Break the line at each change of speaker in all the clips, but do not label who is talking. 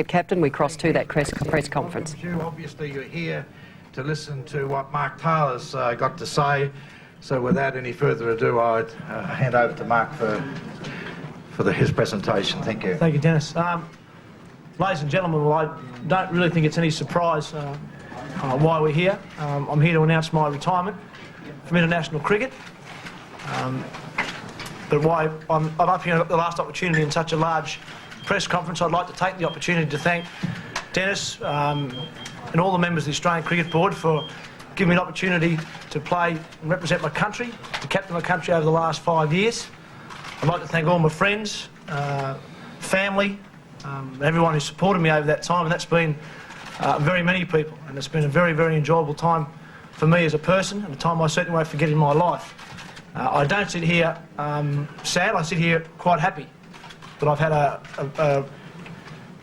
Captain, we cross to that press conference.
Obviously you're here to listen to what Mark Taylor's got to say, so without any further ado I'd hand over to Mark for his presentation. Thank you.
Thank you, Dennis. Ladies and gentlemen, well, I don't really think it's any surprise why we're here. I'm here to announce my retirement from international cricket. But why I'm up here at the last opportunity in such a large press conference, I'd like to take the opportunity to thank Dennis and all the members of the Australian Cricket Board for giving me an opportunity to play and represent my country, to captain my country over the last 5 years. I'd like to thank all my friends, family, everyone who supported me over that time, and that's been very many people, and it's been a very, very enjoyable time for me as a person, and a time I certainly won't forget in my life. I don't sit here sad, I sit here quite happy that I've had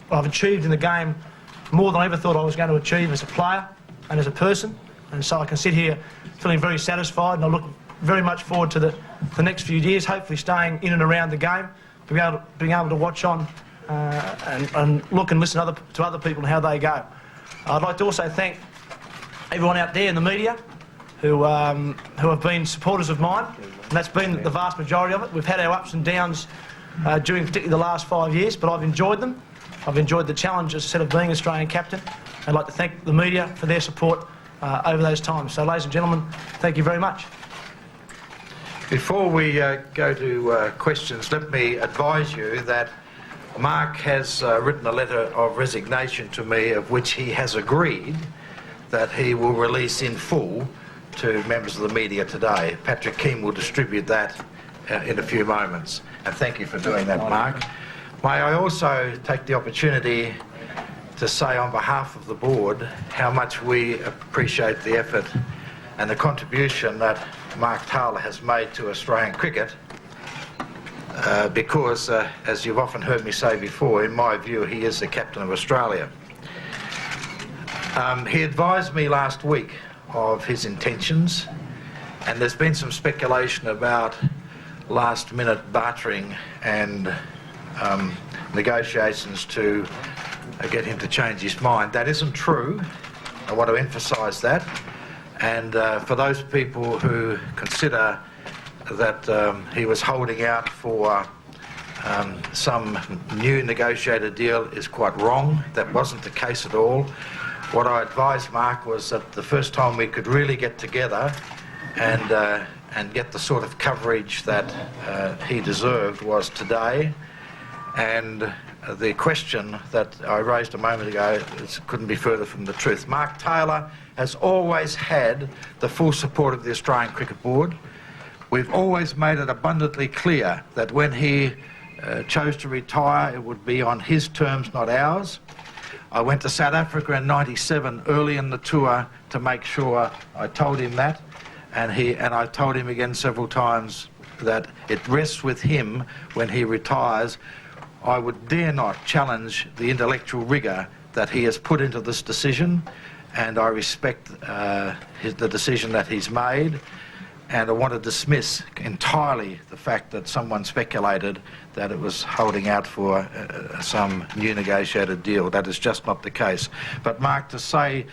I've achieved in the game more than I ever thought I was going to achieve as a player and as a person, and so I can sit here feeling very satisfied, and I look very much forward to the next few years, hopefully staying in and around the game, being able to watch on and look and listen to other people and how they go. I'd like to also thank everyone out there in the media who have been supporters of mine, and that's been the vast majority of it. We've had our ups and downs during particularly the last 5 years, but I've enjoyed them. I've enjoyed the challenge, as I said, of being Australian captain. I'd like to thank the media for their support over those times. So, ladies and gentlemen, thank you very much.
Before we go to questions, let me advise you that Mark has written a letter of resignation to me, of which he has agreed that he will release in full to members of the media today. Patrick Keane will distribute that in a few moments, and thank you for doing that, Mark. May I also take the opportunity to say on behalf of the board how much we appreciate the effort and the contribution that Mark Taylor has made to Australian cricket, because, as you've often heard me say before, in my view, he is the captain of Australia. He advised me last week of his intentions, and there's been some speculation about last-minute bartering and negotiations to get him to change his mind. That isn't true. I want to emphasise that. And for those people who consider that he was holding out for some new negotiated deal is quite wrong. That wasn't the case at all. What I advised Mark was that the first time we could really get together and get the sort of coverage that he deserved was today. And the question that I raised a moment ago couldn't be further from the truth. Mark Taylor has always had the full support of the Australian Cricket Board. We've always made it abundantly clear that when he chose to retire, it would be on his terms, not ours. I went to South Africa in '97, early in the tour, to make sure I told him that, and I told him again several times that it rests with him when he retires. I would dare not challenge the intellectual rigour that he has put into this decision, and I respect the decision that he's made, and I want to dismiss entirely the fact that someone speculated that it was holding out for some new negotiated deal. That is just not the case. But Mark, to say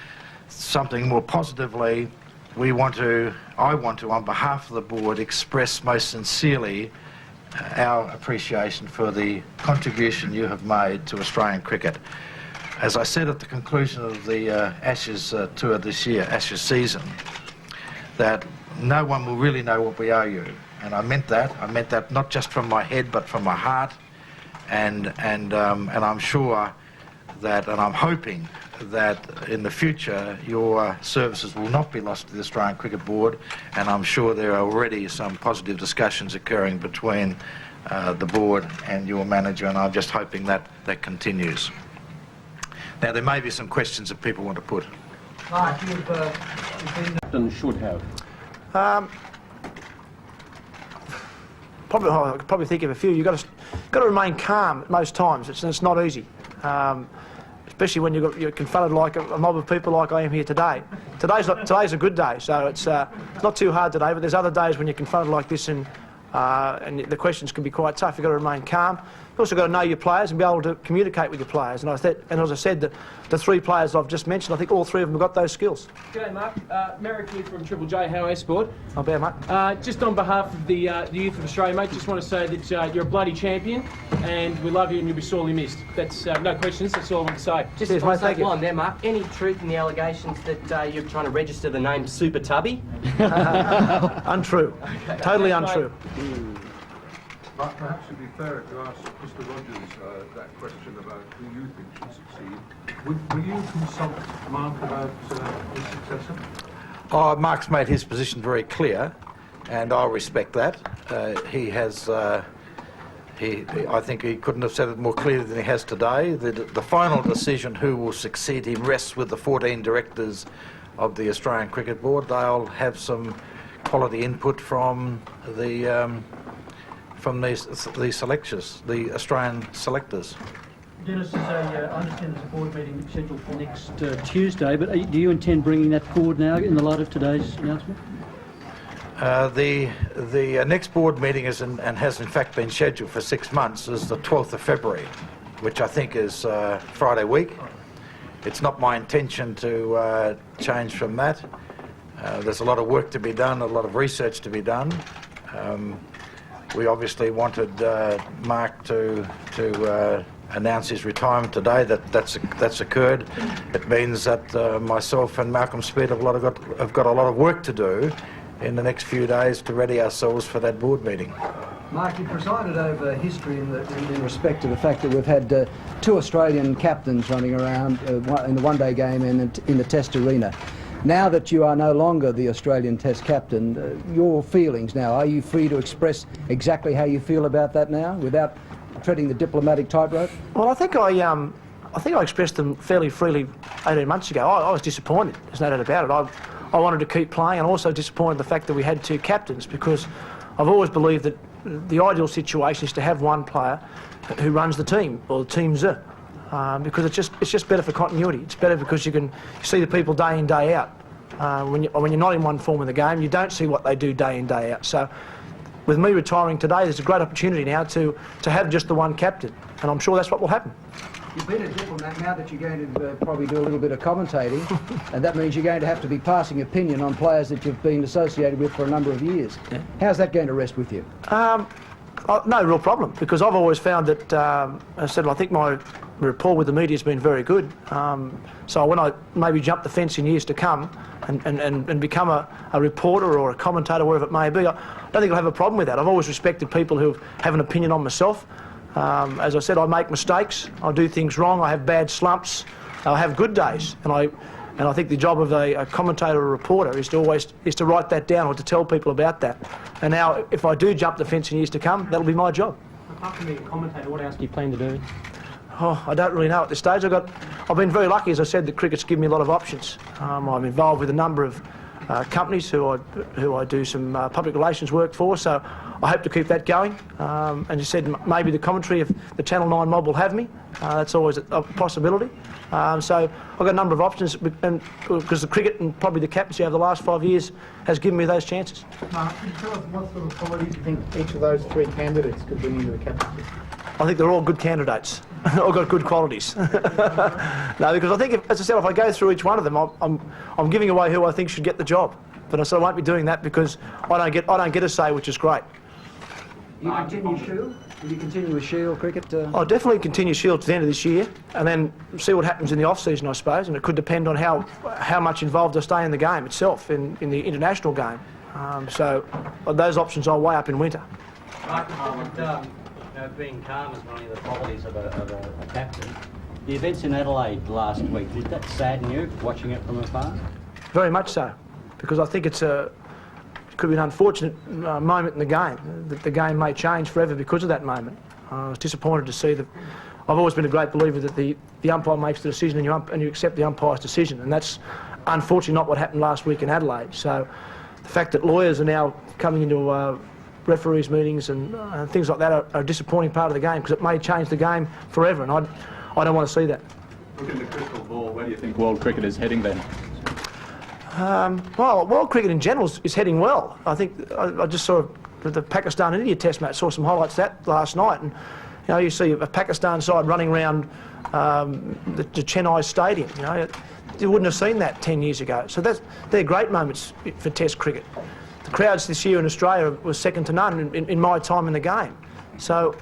something more positively, I want to, on behalf of the board, express most sincerely our appreciation for the contribution you have made to Australian cricket. As I said at the conclusion of the Ashes tour this year, Ashes season, that no one will really know what we owe you. And I meant that. I meant that not just from my head, but from my heart. And I'm sure that, and I'm hoping that in the future your services will not be lost to the Australian Cricket Board, and I'm sure there are already some positive discussions occurring between the board and your manager, and I'm just hoping that that continues. Now, there may be some questions that people want to put.
Mark,
Captain should have.
I could probably think of a few. You've got to remain calm at most times. It's not easy. Especially when you're confronted like a mob of people like I am here today. Today's a good day, so it's not too hard today, but there's other days when you're confronted like this and the questions can be quite tough. You've got to remain calm. You've also got to know your players and be able to communicate with your players. And as I said, the 3 players I've just mentioned, I think all 3 of them have got those skills.
G'day, Mark. Merrick here from Triple J. How are you, Sport?
Not bad, mate.
Just on behalf of the youth of Australia, mate, just want to say that you're a bloody champion, and we love you, and you'll be sorely missed. That's no questions. That's all I want to say.
Just
Cheers,
on
mate, thank you.
that line there, Mark. Any truth in the allegations that you're trying to register the name Super Tubby?
Untrue.
Okay.
Totally
Thanks,
untrue.
But perhaps it'd be fairer to ask Mr. Rogers that question about who you think should succeed. Will you consult Mark about his successor?
Oh, Mark's made his position very clear, and I respect that. He has. I think he couldn't have said it more clearly than he has today. The final decision who will succeed him rests with the 14 directors of the Australian Cricket Board. They'll have some quality input from the selectors, the Australian selectors.
Dennis, I understand there's a board meeting scheduled for next Tuesday, but do you intend bringing that forward now in the light of today's announcement?
The next board meeting is and has in fact been scheduled for 6 months, is the 12th of February, which I think is Friday week. It's not my intention to change from that. There's a lot of work to be done, a lot of research to be done. We obviously wanted Mark to announce his retirement today. That's occurred. It means that myself and Malcolm Speed have got a lot of work to do in the next few days to ready ourselves for that board meeting.
Mark, you presided over history in respect to the fact that we've had 2 Australian captains running around in the one-day game and in the Test arena. Now that you are no longer the Australian Test captain, your feelings now, are you free to express exactly how you feel about that now without treading the diplomatic tightrope?
Well, I think I expressed them fairly freely 18 months ago. I was disappointed, there's no doubt about it. I wanted to keep playing, and also disappointed the fact that we had 2 captains, because I've always believed that the ideal situation is to have one player who runs the team, or the teams because it's just better for continuity. It's better because you can see the people day in, day out. When you're not in one form of the game, you don't see what they do day in, day out. So with me retiring today, there's a great opportunity now to have just the one captain, and I'm sure that's what will happen.
You've been a diplomat, now that you're going to probably do a little bit of commentating, and that means you're going to have to be passing opinion on players that you've been associated with for a number of years. Yeah. How's that going to rest with you?
No real problem, because I've always found that, I think my rapport with the media has been very good. So when I maybe jump the fence in years to come and become a reporter or a commentator, wherever it may be, I don't think I'll have a problem with that. I've always respected people who have an opinion on myself. As I said, I make mistakes, I do things wrong, I have bad slumps, I have good days, and I think the job of a commentator or a reporter is to write that down or to tell people about that. And now, if I do jump the fence in years to come, that'll be my job.
Apart from being a commentator, what else do you plan to do?
Oh, I don't really know at this stage. I've been very lucky, as I said, that cricket's given me a lot of options. I'm involved with a number of companies who I do some public relations work for, so I hope to keep that going. And you said maybe the commentary of the Channel 9 mob will have me. That's always a possibility. So I've got a number of options, and because the cricket and probably the captaincy over the last 5 years has given me those chances.
Mark, can you tell us what sort of qualities you think each of those 3 candidates could bring into the captaincy?
I think they're all good candidates. All got good qualities. No, because I think, as I said, if I go through each one of them, I'm giving away who I think should get the job. But I won't be doing that because I don't get a say, which is great.
You continue Shield? Will you continue with Shield cricket?
I'll definitely continue Shield to the end of this year, and then see what happens in the off-season, I suppose. And it could depend on how much involved I stay in the game itself, in the international game. So those options I'll weigh up in winter.
Being calm is one of the qualities of a captain. The events in Adelaide last week, did that sadden you, watching it from afar?
Very much so, because I think it could be an unfortunate moment in the game. The game may change forever because of that moment. I was disappointed to see that. I've always been a great believer that the umpire makes the decision and you accept the umpire's decision, and that's unfortunately not what happened last week in Adelaide. So the fact that lawyers are now coming into referees' meetings and things like that are a disappointing part of the game, because it may change the game forever, and I don't want to see that.
Look in the crystal ball, where do you think world cricket is heading then?
Well, world cricket in general is heading well. I think I just saw the Pakistan-India Test match, saw some highlights of that last night, and You know, you see a Pakistan side running around the Chennai Stadium. You know, you wouldn't have seen that 10 years ago. So they're great moments for Test cricket. The crowds this year in Australia was second to none in my time in the game. So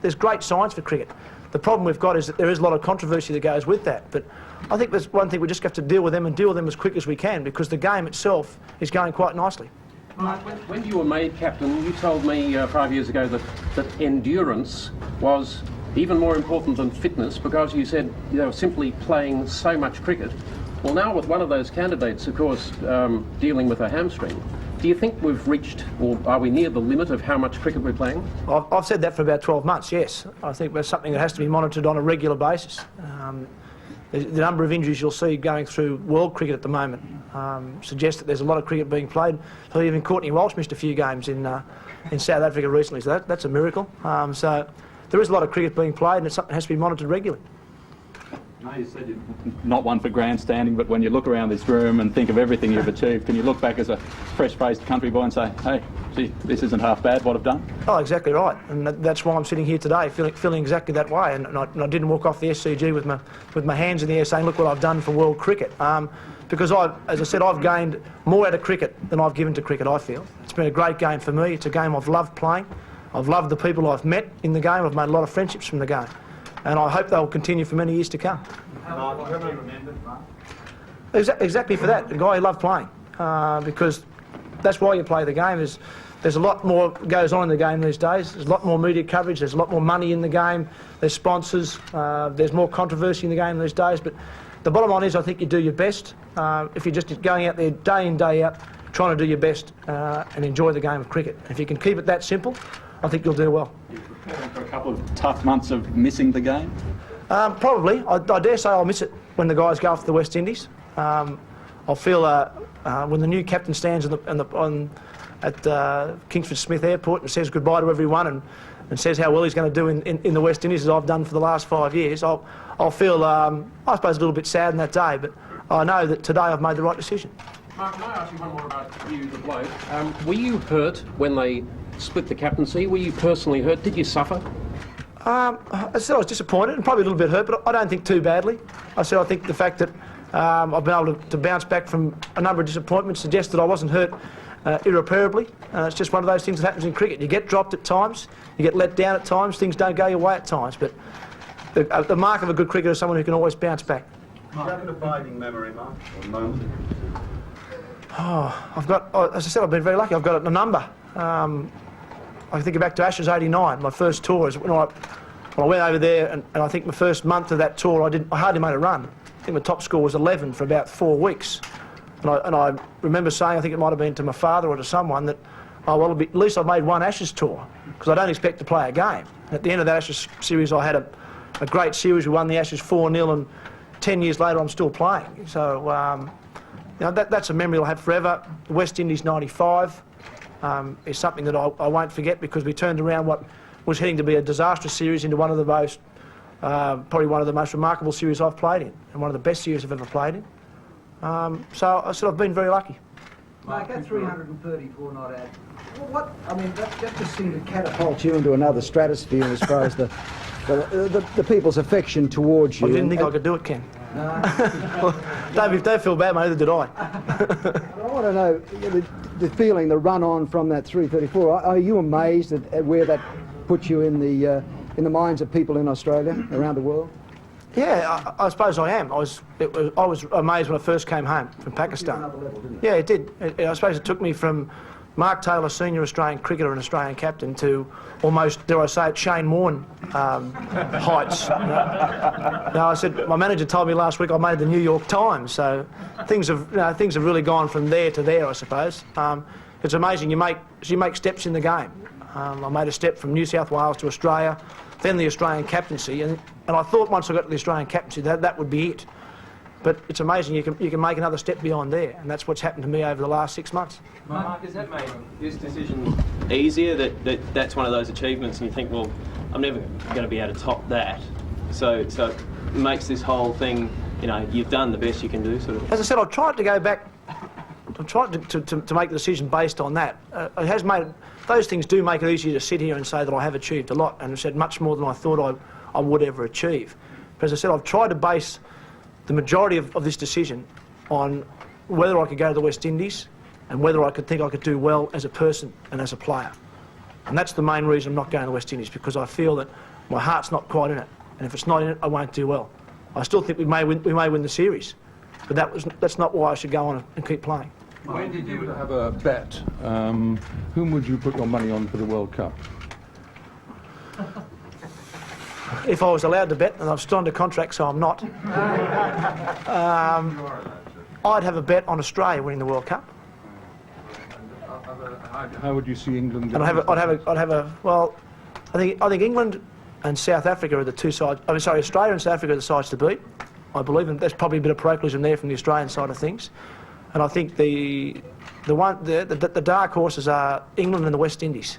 there's great signs for cricket. The problem we've got is that there is a lot of controversy that goes with that. But I think there's one thing we just have to deal with them and deal with them as quick as we can, because the game itself is going quite nicely.
Mark, when you were made captain, you told me 5 years ago that endurance was even more important than fitness, because you said they were simply playing so much cricket. Well, now with one of those candidates, of course, dealing with a hamstring, do you think we've reached, or are we near the limit of how much cricket we're playing?
I've said that for about 12 months, yes. I think that's something that has to be monitored on a regular basis. The number of injuries you'll see going through world cricket at the moment suggests that there's a lot of cricket being played. So even Courtney Walsh missed a few games in South Africa recently, so that's a miracle. So there is a lot of cricket being played, and it's something that has to be monitored regularly.
No, you said you're not one for grandstanding, but when you look around this room and think of everything you've achieved, can you look back as a fresh-faced country boy and say, hey, gee, this isn't half bad, what I've done?
Oh, exactly right. And that's why I'm sitting here today, feeling exactly that way. And I didn't walk off the SCG with my hands in the air saying, look what I've done for world cricket. Because, as I said, I've gained more out of cricket than I've given to cricket, I feel. It's been a great game for me. It's a game I've loved playing. I've loved the people I've met in the game. I've made a lot of friendships from the game. And I hope they'll continue for many years to come. Exactly for that, the guy who loved playing. Because that's why you play the game. There's a lot more goes on in the game these days. There's a lot more media coverage. There's a lot more money in the game. There's sponsors. There's more controversy in the game these days. But the bottom line is, I think you do your best. If you're just going out there day in, day out, trying to do your best and enjoy the game of cricket. If you can keep it that simple, I think you'll do well.
You're preparing for a couple of tough months of missing the game?
Probably. I dare say I'll miss it when the guys go off to the West Indies. I'll feel when the new captain stands at Kingsford Smith Airport and says goodbye to everyone and says how well he's going to do in the West Indies, as I've done for the last 5 years, I'll feel, I suppose, a little bit sad on that day, but I know that today I've made the right decision.
Mark, can I ask you one more about you, the bloke? Were you hurt when they split the captaincy? Were you personally hurt? Did you suffer?
I said I was disappointed and probably a little bit hurt, but I don't think too badly. I think the fact that I've been able to bounce back from a number of disappointments suggests that I wasn't hurt irreparably. It's just one of those things that happens in cricket. You get dropped at times, you get let down at times, things don't go your way at times, but the mark of a good cricketer is someone who can always bounce back.
Do you have an abiding memory, Mark, or moment?
Oh, as I said, I've been very lucky. I've got a number. I think back to Ashes '89, my first tour. When I went over there, and I think the first month of that tour, I hardly made a run. I think my top score was 11 for about 4 weeks. And I remember saying, I think it might have been to my father or to someone, that, oh, well, at least I've made one Ashes tour, because I don't expect to play a game. And at the end of that Ashes series, I had a great series. We won the Ashes 4-0, and 10 years later, I'm still playing. So, you know, that's a memory I'll have forever. The West Indies '95 is something that I won't forget, because we turned around what was heading to be a disastrous series into one of the most, probably one of the most remarkable series I've played in, and one of the best series I've ever played in. So I said I've been very lucky.
Mark, at 334 not out. Well, that just seemed to catapult you into another stratosphere as far as the people's affection towards you.
I didn't think I could do it, Ken. No. Don't feel bad, mate, neither did I.
I want to know the feeling, the run on from that 334. Are you amazed at where that puts you in the minds of people in Australia, around the world?
Yeah, I suppose I am. I was amazed when I first came home from Pakistan.
Another level, didn't it?
Yeah, it did. I suppose it took me from Mark Taylor, senior Australian cricketer and Australian captain, to almost, dare I say it, Shane Warne heights. I said, my manager told me last week I made the New York Times, so things have really gone from there to there, I suppose. It's amazing. You make steps in the game. I made a step from New South Wales to Australia, then the Australian captaincy, and I thought once I got to the Australian captaincy that would be it. But it's amazing, you can make another step beyond there, and that's what's happened to me over the last 6 months.
Mark, has that made this decision easier, that's one of those achievements and you think, well, I'm never going to be able to top that, so it makes this whole thing, you know, you've done the best you can do, sort of?
As I said, I tried to go back I've tried to make the decision based on that. It has made those things do make it easier to sit here and say that I have achieved a lot and have said much more than I thought I would ever achieve. But as I said, I've tried to base the majority of this decision on whether I could go to the West Indies and whether I could think I could do well as a person and as a player. And that's the main reason I'm not going to the West Indies, because I feel that my heart's not quite in it. And if it's not in it, I won't do well. I still think we may win the series, but that's not why I should go on and keep playing.
When did you have a bet? Whom would you put your money on for the World Cup?
If I was allowed to bet, and I've still under contract, so I'm not, I'd have a bet on Australia winning the World Cup.
How would you see England?
And I'd have a well, I think England and South Africa are the two sides. I'm sorry, Australia and South Africa are the sides to beat. I believe, and there's probably a bit of parochialism there from the Australian side of things. And I think the dark horses are England and the West Indies.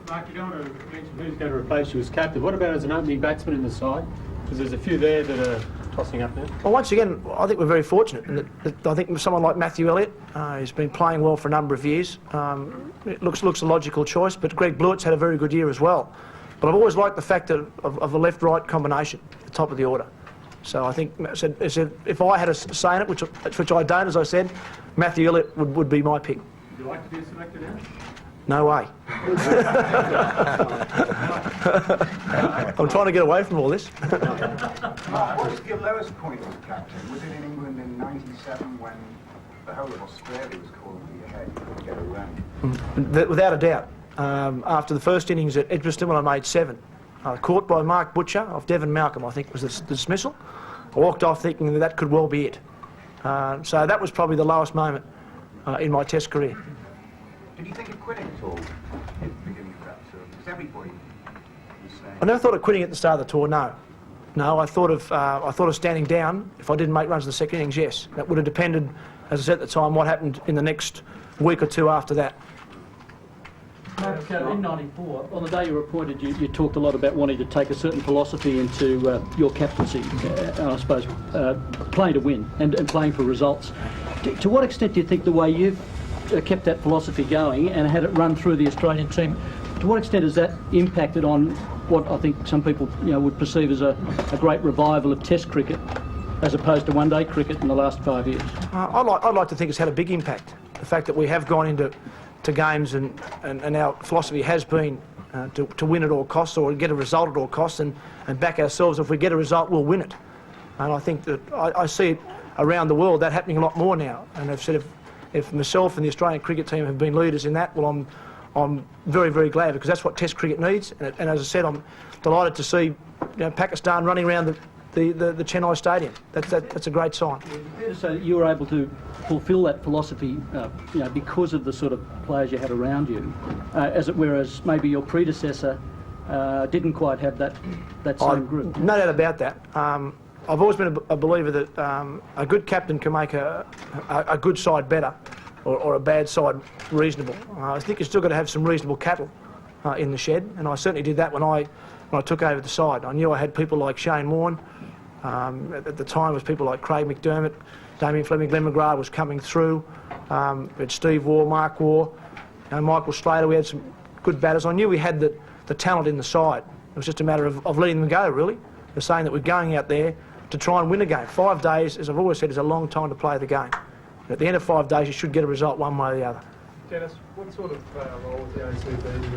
Mark, you don't want to mention who's going to replace you as captain. What about as an opening batsman in the side? Because there's a few there that are tossing up now.
Well, once again, I think we're very fortunate. And I think someone like Matthew Elliott, who's been playing well for a number of years, it looks a logical choice. But Greg Blewett's had a very good year as well. But I've always liked the fact of a left-right combination at the top of the order. So I think, if I had a say in it, which I don't, as I said, Matthew Elliott would be my pick.
Would you like to be selected now?
No way. I'm trying to get away from all this.
What was your lowest point as captain? Was it in England in '97 when the whole of Australia was calling for your head? You couldn't get around?
Without a doubt. After the first innings at Edgbaston, when I made 7, caught by Mark Butcher off Devon Malcolm, I think was the dismissal. I walked off thinking that could well be it. So that was probably the lowest moment in my Test career.
Did you think of quitting at all at the beginning of that tour? Because everybody was saying...
I never thought of quitting at the start of the tour, no. No, I thought of standing down if I didn't make runs in the second innings, yes. That would have depended, as I said at the time, what happened in the next week or two after that.
Mark, in '94, on the day you were appointed, you talked a lot about wanting to take a certain philosophy into your captaincy, I suppose, playing to win and playing for results. To what extent do you think the way you've kept that philosophy going and had it run through the Australian team, to what extent has that impacted on what I think some people would perceive as a great revival of Test cricket as opposed to one-day cricket in the last 5 years?
I'd like to think it's had a big impact. The fact that we have gone into games and our philosophy has been to win at all costs or get a result at all costs and back ourselves. If we get a result, we'll win it. And I think that I see it around the world, that happening a lot more now. And I've said if myself and the Australian cricket team have been leaders in that, well, I'm very, very glad, because that's what Test cricket needs. And as I said, I'm delighted to see Pakistan running around the Chennai Stadium. That's a great sign.
So you were able to fulfil that philosophy, because of the sort of players you had around you, whereas maybe your predecessor didn't quite have that same group.
No doubt about that. I've always been a believer that a good captain can make a good side better, or a bad side reasonable. I think you've still got to have some reasonable cattle in the shed, and I certainly did that when I took over the side. I knew I had people like Shane Warne. At the time, it was people like Craig McDermott, Damien Fleming, Glenn McGrath was coming through. We had Steve Waugh, Mark Waugh, Michael Slater. We had some good batters. I knew we had the talent in the side. It was just a matter of letting them go, really. They're saying that we're going out there to try and win a game. 5 days, as I've always said, is a long time to play the game. And at the end of 5 days, you should get a result one way or the other.
Dennis, what sort of role was the ACB in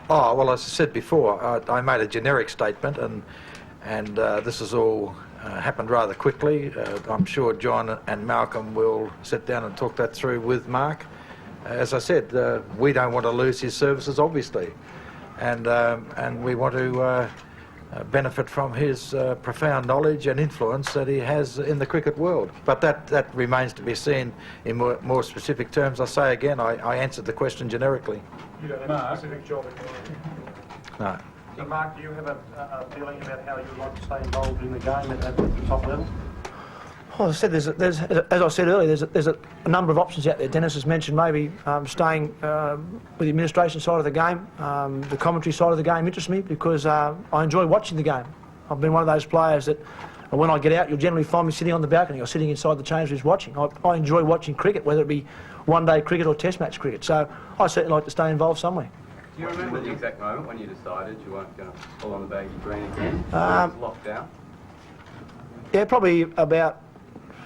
Oh, well, as I said before, I made a generic statement, and this has all happened rather quickly. I'm sure John and Malcolm will sit down and talk that through with Mark. As I said, we don't want to lose his services, obviously, and we want to benefit from his profound knowledge and influence that he has in the cricket world. But that remains to be seen in more specific terms. I say again, I answered the question generically.
You don't have a specific job in mind?
No.
So Mark, do you have a feeling about how you'd like to stay involved in the game at the top level?
Well, as I said, there's as I said earlier, there's a number of options out there. Dennis has mentioned maybe staying with the administration side of the game. The commentary side of the game interests me because I enjoy watching the game. I've been one of those players that And when I get out, you'll generally find me sitting on the balcony or sitting inside the change rooms watching. I enjoy watching cricket, whether it be one-day cricket or test match cricket. So I certainly like to stay involved somewhere.
Do you remember the exact moment when you decided you weren't going to pull on the baggy green again? It was locked down?
Yeah, probably about,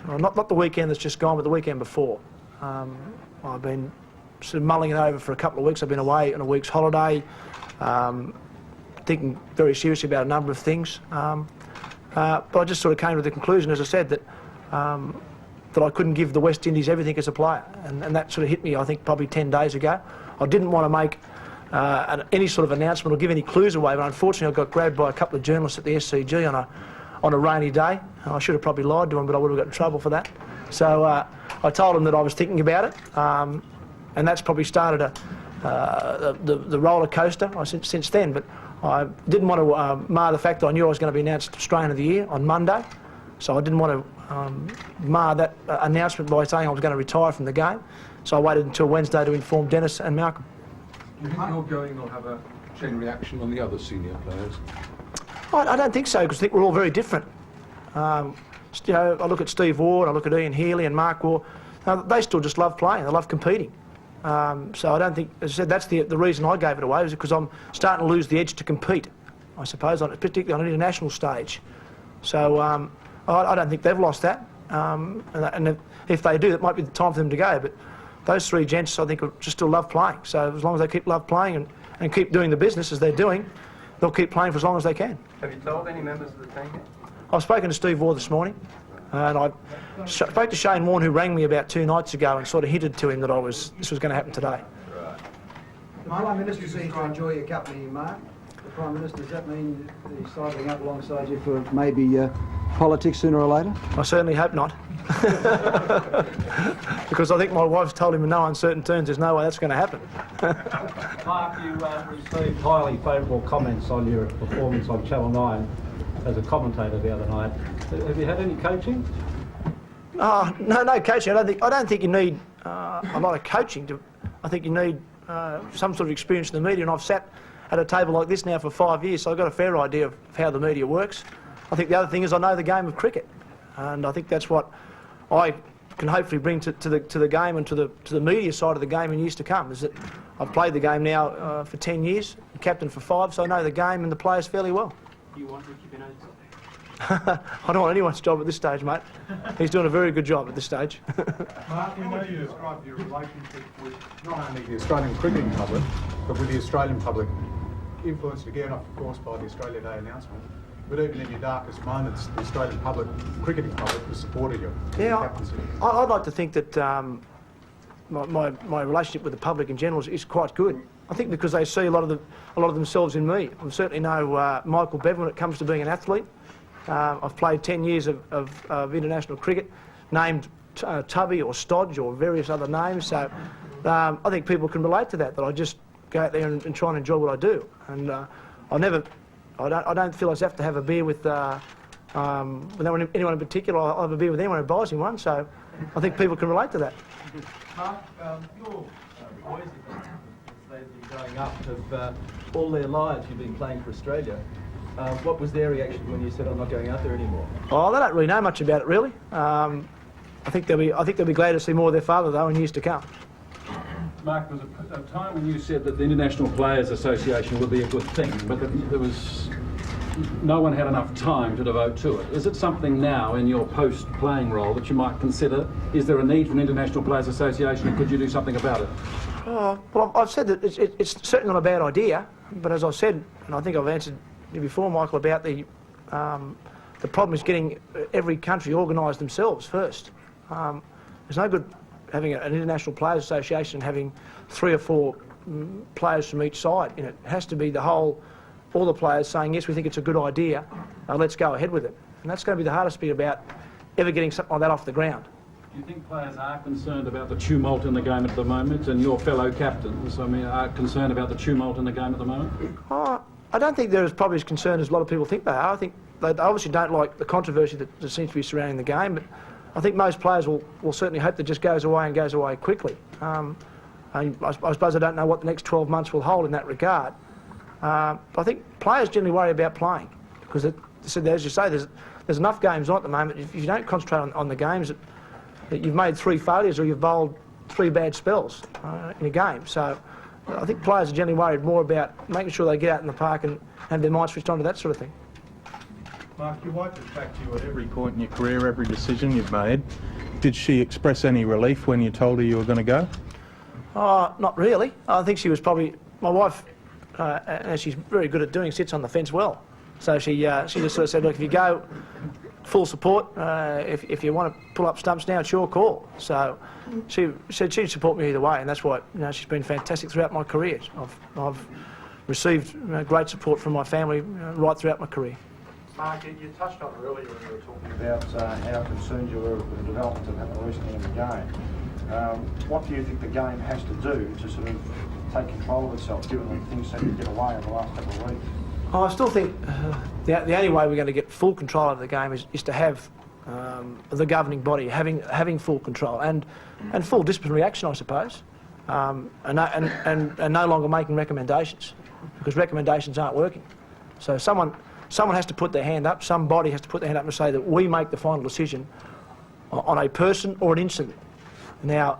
well, not the weekend that's just gone, but the weekend before. I've been sort of mulling it over for a couple of weeks. I've been away on a week's holiday, thinking very seriously about a number of things. But I just sort of came to the conclusion, as I said, that that I couldn't give the West Indies everything as a player, and that sort of hit me, I think, probably 10 days ago. I didn't want to make any sort of announcement or give any clues away, but unfortunately I got grabbed by a couple of journalists at the SCG on a rainy day. I should have probably lied to them, but I would have got in trouble for that. So I told them that I was thinking about it, and that's probably started the roller coaster since then. But I didn't want to mar the fact that I knew I was going to be announced Australian of the Year on Monday, so I didn't want to mar that announcement by saying I was going to retire from the game. So I waited until Wednesday to inform Dennis and Malcolm.
Do you think your going will have a chain reaction on the other senior players?
I don't think so, because I think we're all very different. You know, I look at Steve Ward, I look at Ian Healy and Mark Ward. They still just love playing. They love competing. So I don't think, as I said, that's the reason I gave it away, was because I'm starting to lose the edge to compete, I suppose, particularly on an international stage. So I don't think they've lost that. And if they do, it might be the time for them to go. But those three gents, I think, just still love playing. So as long as they keep love playing and keep doing the business as they're doing, they'll keep playing for as long as they can.
Have you told any members of the team yet?
I've spoken to Steve Ward this morning, and I spoke to Shane Warne, who rang me about 2 nights ago and sort of hinted to him that this was going to happen today.
Right. The Prime Minister seems to enjoy your company, Mark. The Prime Minister, does that mean he's sidling up alongside you for maybe politics sooner or later?
I certainly hope not. Because I think my wife's told him in no uncertain terms there's no way that's going to happen.
Mark, you received highly favourable comments on your performance on Channel 9 as a commentator the other night. Have you had any coaching?
No coaching. I don't think you need a lot of coaching. I think you need some sort of experience in the media, and I've sat at a table like this now for 5 years, so I've got a fair idea of how the media works. I think the other thing is I know the game of cricket, and I think that's what I can hopefully bring to the game and to the media side of the game in years to come. Is that I've played the game now for 10 years, captain for 5, so I know the game and the players fairly well.
Do you want Ricky Bennett?
I don't want anyone's job at this stage, mate. He's doing a very good job at this stage.
Mark, we know you describe your relationship with not only the Australian cricketing public, but with the Australian public, influenced again, of course, by the Australia Day announcement. But even in your darkest moments, the Australian public, cricketing public, has supported you.
Yeah, I'd like to think that my relationship with the public in general is quite good. I think because they see a lot of themselves in me. I certainly know Michael Bevan when it comes to being an athlete. I've played 10 years of international cricket, named Tubby or Stodge or various other names. So I think people can relate to that I just go out there and try and enjoy what I do. And I don't feel I have to have a beer with anyone in particular. I'll have a beer with anyone who buys me one. So I think people can relate to that.
Mark, your boys that you're growing up have all their lives you've been playing for Australia. What was their reaction when you said I'm not going out there anymore?
Oh, they don't really know much about it, really. I think they'll be glad to see more of their father though in years to come.
Mark, there was a time when you said that the International Players Association would be a good thing, but that no one had enough time to devote to it. Is it something now in your post-playing role that you might consider? Is there a need for an International Players Association, and could you do something about it?
Well, I've said that it's certainly not a bad idea, but as I said, and I think I've answered you before, Michael, about the problem is getting every country organised themselves first. There's no good having an International Players Association and having 3 or 4 players from each side. It has to be all the players saying, yes, we think it's a good idea, let's go ahead with it. And that's going to be the hardest bit about ever getting something like that off the ground.
Do you think players are concerned about the tumult in the game at the moment, and your fellow captains, are concerned about the tumult in the game at the moment?
I don't think they're probably as concerned as a lot of people think they are. I think they obviously don't like the controversy that seems to be surrounding the game, but I think most players will certainly hope that it just goes away and goes away quickly. I suppose I don't know what the next 12 months will hold in that regard. But I think players generally worry about playing because so as you say, there's enough games on at the moment. If you don't concentrate on the games, that you've made 3 failures or you've bowled 3 bad spells in a game. So I think players are generally worried more about making sure they get out in the park and have their minds switched on to that sort of thing.
Mark, your wife has backed you at every point in your career, every decision you've made. Did she express any relief when you told her you were going to go?
Not really. I think she was probably... My wife, as she's very good at doing, sits on the fence well. So she just sort of said, look, if you go, full support. If you want to pull up stumps now, it's your call. So she said she'd support me either way, and that's why she's been fantastic throughout my career. I've received great support from my family right throughout my career.
Mark, you touched on it earlier when you were talking about how concerned you were with the development that happened recently in the game. What do you think the game has to do to sort of take control of itself, given that things seem to get away over the last couple of weeks?
I still think the only way we're going to get full control of the game is to have the governing body having full control and full disciplinary action, I suppose, and no longer making recommendations, because recommendations aren't working. So someone has to put their hand up, some body has to put their hand up and say that we make the final decision on a person or an incident. Now,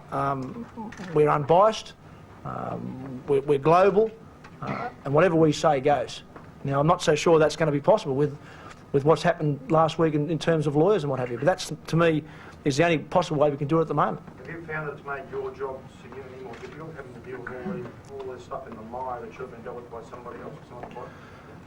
we're unbiased, we're global, and whatever we say goes. Now, I'm not so sure that's going to be possible with what's happened last week in terms of lawyers and what have you, but that's, to me, is the only possible way we can do it at the moment.
Have you found that it's made your job significantly more difficult, having to deal with all this stuff in the mire that should have been dealt with by somebody else or something like that?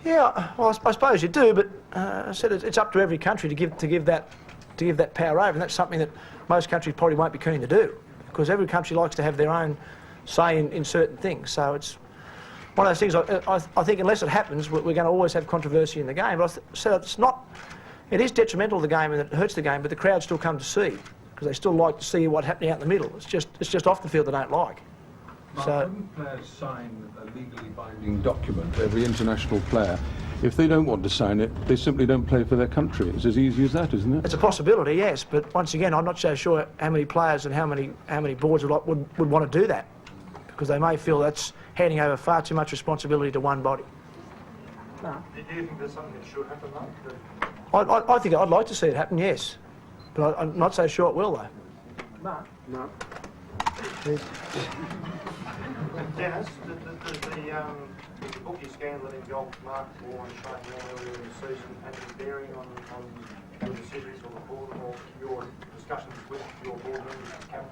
Yeah, well, I suppose you do, but I said it's up to every country to give that power over, and that's something that most countries probably won't be keen to do, because every country likes to have their own say in certain things. So it's one of those things. I think unless it happens, we're going to always have controversy in the game. But I said it's not. It is detrimental to the game and it hurts the game, but the crowd still come to see because they still like to see what's happening out in the middle. It's just off the field they don't like.
Mark,
So
wouldn't players sign a legally binding document, every international player? If they don't want to sign it, they simply don't play for their country. It's as easy as that, isn't it?
it's a possibility, yes, but once again, I'm not so sure how many players and how many boards would want to do that, because they may feel that's handing over far too much responsibility to one body.
No. Do you think there's something that should happen, though?
I think I'd like to see it happen, yes, but I'm not so sure it will, though.
Mark? No. Dennis, does the bookie scandal that involved Mark Moore and Shane Warne earlier in the season have any bearing on your decisions on the board or your discussions with your board members and captain?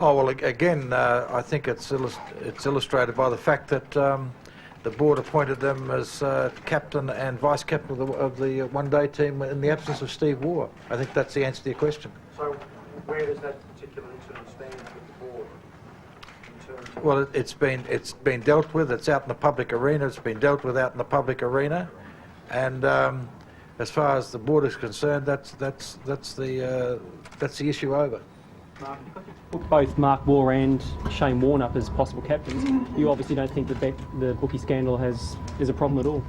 Oh, well, again, I think it's illustrated by the fact that the board appointed them as captain and vice captain of the one-day team in the absence of Steve Waugh. I think that's the answer to your question.
So where does that particular incident stand with the board?
Well, it's been dealt with. It's out in the public arena. It's been dealt with out in the public arena, and as far as the board is concerned, that's the issue over.
Mark, put both Mark Waugh and Shane Warne up as possible captains. You obviously don't think that the bookie scandal is a problem at all.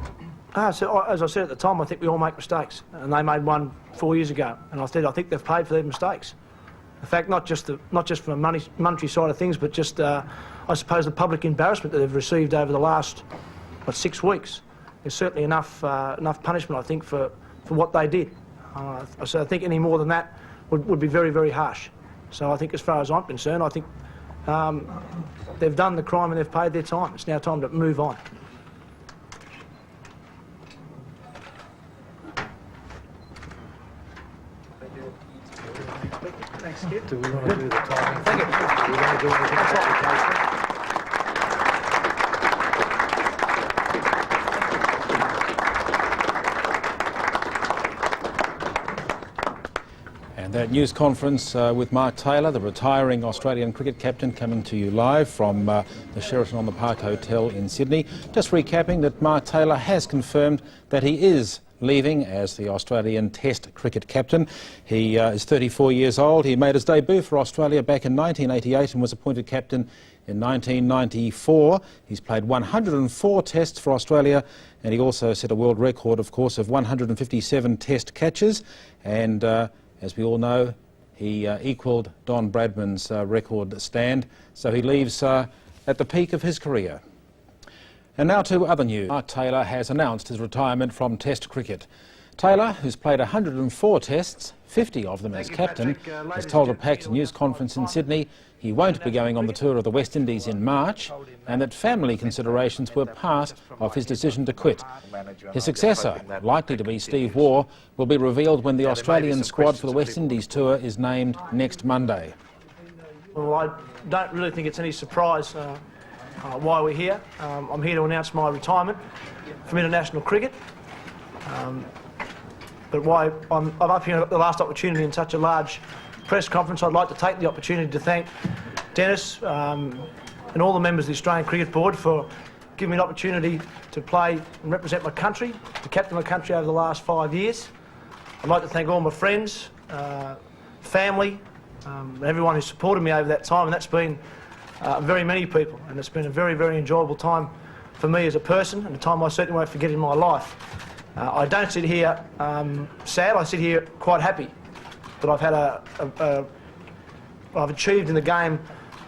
So as I said at the time, I think we all make mistakes, and they made one 4 years ago, and I said I think they've paid for their mistakes. In fact, not just from a monetary side of things, but just I suppose the public embarrassment that they've received over the last 6 weeks. There's certainly enough punishment, I think, for what they did. So I think any more than that would be very, very harsh. So I think, as far as I'm concerned, I think they've done the crime and they've paid their time. It's now time to move on.
Thanks, Skip. Do we want to do the timing? Thank you. Do we want to do anything?
And that news conference with Mark Taylor, the retiring Australian cricket captain, coming to you live from the Sheraton on the Park Hotel in Sydney. Just recapping that Mark Taylor has confirmed that he is leaving as the Australian Test cricket captain. He is 34 years old. He made his debut for Australia back in 1988 and was appointed captain in 1994. He's played 104 tests for Australia, and he also set a world record, of course, of 157 test catches. And as we all know, he equalled Don Bradman's record stand, so he leaves at the peak of his career. And now to other news. Mark Taylor has announced his retirement from Test cricket. Taylor, who's played 104 tests, 50 of them as captain, has told a packed news conference in Sydney he won't be going on the tour of the West Indies in March, and that family considerations were part of his decision to quit. His successor, likely to be Steve Waugh, will be revealed when the Australian squad for the West Indies tour is named next Monday.
Well, I don't really think it's any surprise why we're here. I'm here to announce my retirement from international cricket. But why I'm up here at the last opportunity in such a large press conference, I'd like to take the opportunity to thank Dennis and all the members of the Australian Cricket Board for giving me an opportunity to play and represent my country, to captain my country over the last 5 years. I'd like to thank all my friends, family, and everyone who supported me over that time, and that's been very many people, and it's been a very, very enjoyable time for me as a person, and a time I certainly won't forget in my life. I don't sit here sad, I sit here quite happy that I've had I've achieved in the game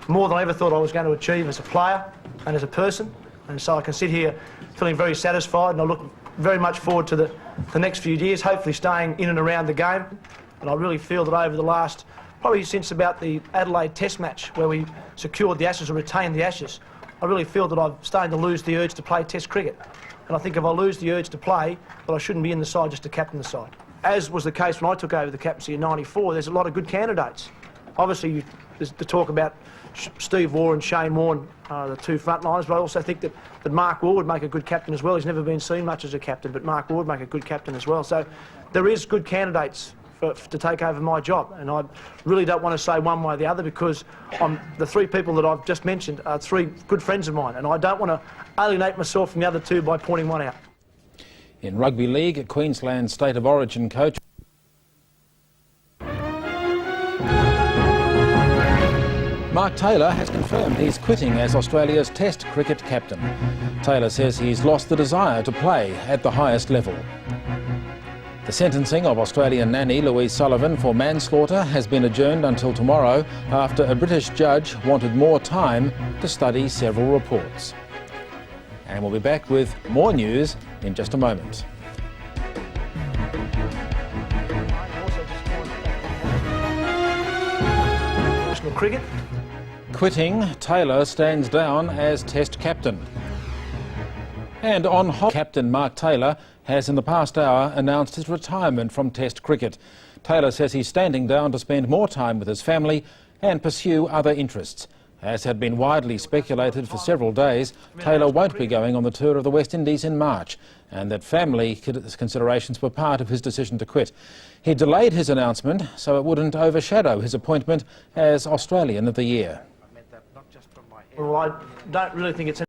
more than I ever thought I was going to achieve as a player and as a person, and so I can sit here feeling very satisfied, and I look very much forward to the next few years, hopefully staying in and around the game. And I really feel that over the last, probably since about the Adelaide Test match where we secured the Ashes or retained the Ashes, I really feel that I'm starting to lose the urge to play Test cricket. And I think if I lose the urge to play, that I shouldn't be in the side just to captain the side. As was the case when I took over the captaincy in '94, there's a lot of good candidates. Obviously, there's the talk about Steve Waugh and Shane Warne, the two frontliners, but I also think that Mark Waugh would make a good captain as well. He's never been seen much as a captain, but Mark Waugh would make a good captain as well. So there is good candidates to take over my job, and I really don't want to say one way or the other, because the three people that I've just mentioned are three good friends of mine, and I don't want to alienate myself from the other two by pointing one out.
In rugby league, Queensland State of Origin coach Mark Taylor has confirmed he's quitting as Australia's Test cricket captain. Taylor says he's lost the desire to play at the highest level. The sentencing of Australian nanny Louise Sullivan for manslaughter has been adjourned until tomorrow after a British judge wanted more time to study several reports. And we'll be back with more news in just a moment.
National cricket.
Quitting, Taylor stands down as Test captain. And on captain Mark Taylor has in the past hour announced his retirement from Test cricket. Taylor says he's standing down to spend more time with his family and pursue other interests. As had been widely speculated for several days, Taylor won't be going on the tour of the West Indies in March, and that family considerations were part of his decision to quit. He delayed his announcement so it wouldn't overshadow his appointment as Australian of the Year.
Well, I don't really think it's